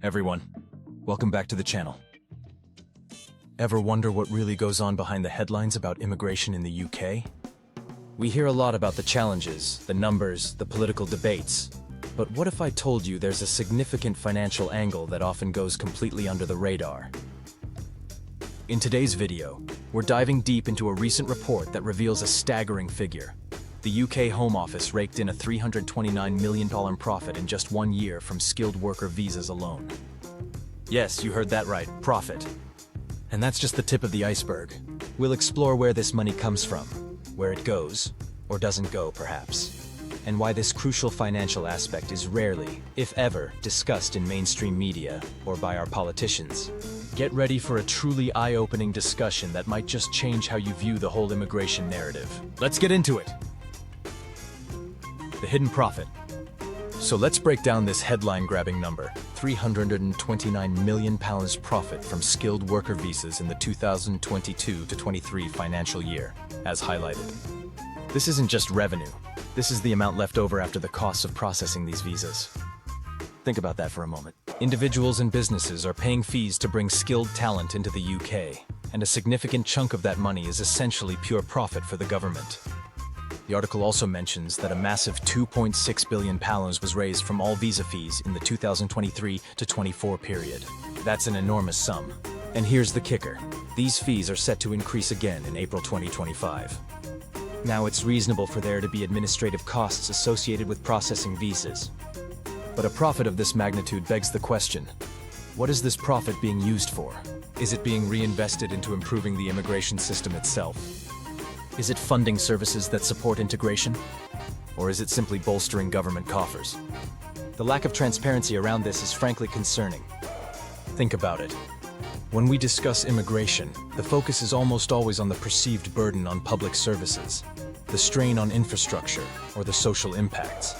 Everyone, welcome back to the channel. Ever wonder what really goes on behind the headlines about immigration in the UK? We hear a lot about the challenges, the numbers, the political debates. But what if I told you there's a significant financial angle that often goes completely under the radar? In today's video, we're diving deep into a recent report that reveals a staggering figure. The UK Home Office raked in a $329 million profit in just 1 year from skilled worker visas alone. Yes, you heard that right, profit. And that's just the tip of the iceberg. We'll explore where this money comes from, where it goes, or doesn't go perhaps, and why this crucial financial aspect is rarely, if ever, discussed in mainstream media or by our politicians. Get ready for a truly eye-opening discussion that might just change how you view the whole immigration narrative. Let's get into it! The hidden profit. So let's break down this headline-grabbing number, £329 million profit from skilled worker visas in the 2022-23 financial year, as highlighted. This isn't just revenue. This is the amount left over after the costs of processing these visas. Think about that for a moment. Individuals and businesses are paying fees to bring skilled talent into the UK, and a significant chunk of that money is essentially pure profit for the government. The article also mentions that a massive £2.6 billion was raised from all visa fees in the 2023-24 period. That's an enormous sum. And here's the kicker. These fees are set to increase again in April 2025. Now, it's reasonable for there to be administrative costs associated with processing visas. But a profit of this magnitude begs the question, what is this profit being used for? Is it being reinvested into improving the immigration system itself? Is it funding services that support integration? Or is it simply bolstering government coffers? The lack of transparency around this is frankly concerning. Think about it. When we discuss immigration, the focus is almost always on the perceived burden on public services, the strain on infrastructure, or the social impacts.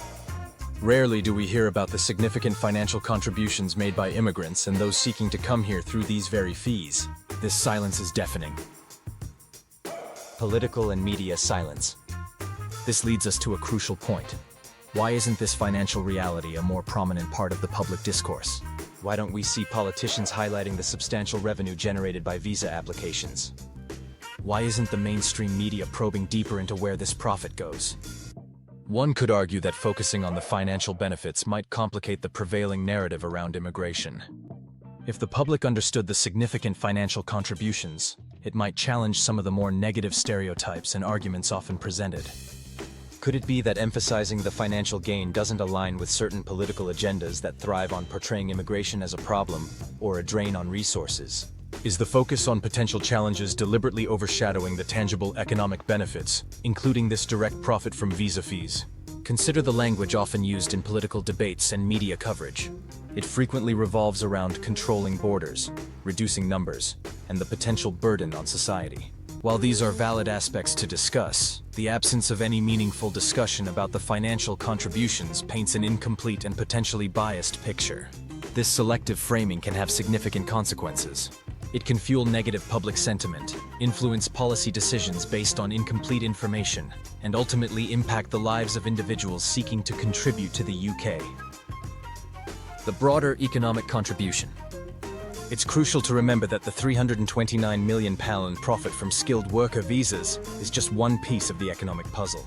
Rarely do we hear about the significant financial contributions made by immigrants and those seeking to come here through these very fees. This silence is deafening. Political and media silence. This leads us to a crucial point. Why isn't this financial reality a more prominent part of the public discourse? Why don't we see politicians highlighting the substantial revenue generated by visa applications? Why isn't the mainstream media probing deeper into where this profit goes? One could argue that focusing on the financial benefits might complicate the prevailing narrative around immigration. If the public understood the significant financial contributions, it might challenge some of the more negative stereotypes and arguments often presented. Could it be that emphasizing the financial gain doesn't align with certain political agendas that thrive on portraying immigration as a problem or a drain on resources? Is the focus on potential challenges deliberately overshadowing the tangible economic benefits, including this direct profit from visa fees? Consider the language often used in political debates and media coverage. It frequently revolves around controlling borders, reducing numbers, and the potential burden on society. While these are valid aspects to discuss, the absence of any meaningful discussion about the financial contributions paints an incomplete and potentially biased picture. This selective framing can have significant consequences. It can fuel negative public sentiment, influence policy decisions based on incomplete information, and ultimately impact the lives of individuals seeking to contribute to the UK. The broader economic contribution. It's crucial to remember that the £329 million profit from skilled worker visas is just one piece of the economic puzzle.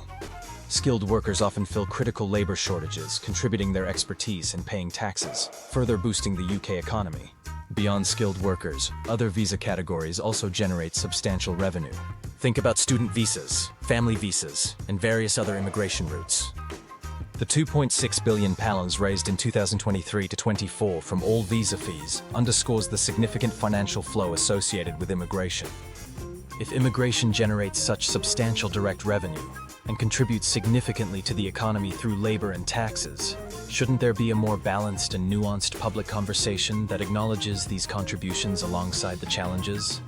Skilled workers often fill critical labor shortages, contributing their expertise and paying taxes, further boosting the UK economy. Beyond skilled workers, other visa categories also generate substantial revenue. Think about student visas, family visas, and various other immigration routes. The £2.6 billion raised in 2023-24 from all visa fees underscores the significant financial flow associated with immigration. If immigration generates such substantial direct revenue and contributes significantly to the economy through labor and taxes, shouldn't there be a more balanced and nuanced public conversation that acknowledges these contributions alongside the challenges?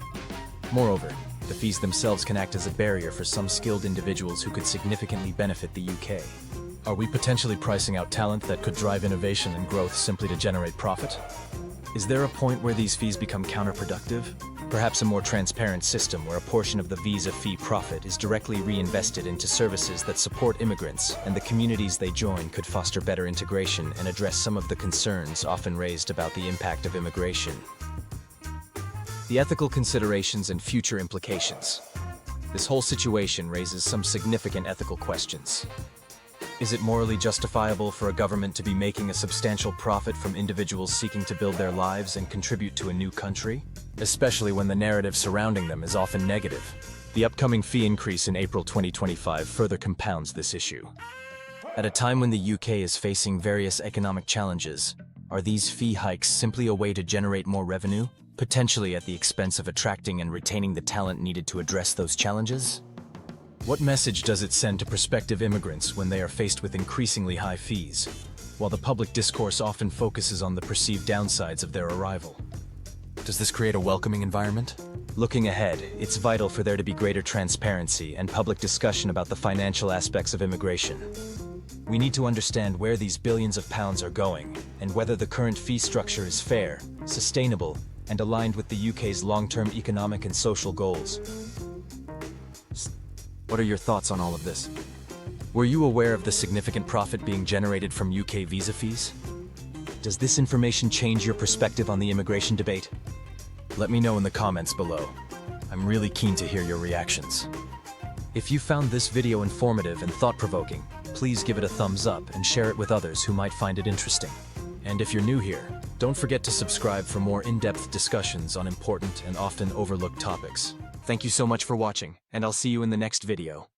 Moreover, the fees themselves can act as a barrier for some skilled individuals who could significantly benefit the UK. Are we potentially pricing out talent that could drive innovation and growth simply to generate profit? Is there a point where these fees become counterproductive? Perhaps a more transparent system where a portion of the visa fee profit is directly reinvested into services that support immigrants and the communities they join could foster better integration and address some of the concerns often raised about the impact of immigration. The ethical considerations and future implications. This whole situation raises some significant ethical questions. Is it morally justifiable for a government to be making a substantial profit from individuals seeking to build their lives and contribute to a new country? Especially when the narrative surrounding them is often negative. The upcoming fee increase in April 2025 further compounds this issue. At a time when the UK is facing various economic challenges, are these fee hikes simply a way to generate more revenue, potentially at the expense of attracting and retaining the talent needed to address those challenges? What message does it send to prospective immigrants when they are faced with increasingly high fees, while the public discourse often focuses on the perceived downsides of their arrival? Does this create a welcoming environment? Looking ahead, it's vital for there to be greater transparency and public discussion about the financial aspects of immigration. We need to understand where these billions of pounds are going, and whether the current fee structure is fair, sustainable, and aligned with the UK's long-term economic and social goals. What are your thoughts on all of this? Were you aware of the significant profit being generated from UK visa fees? Does this information change your perspective on the immigration debate? Let me know in the comments below. I'm really keen to hear your reactions. If you found this video informative and thought-provoking, please give it a thumbs up and share it with others who might find it interesting. And if you're new here, don't forget to subscribe for more in-depth discussions on important and often overlooked topics. Thank you so much for watching, and I'll see you in the next video.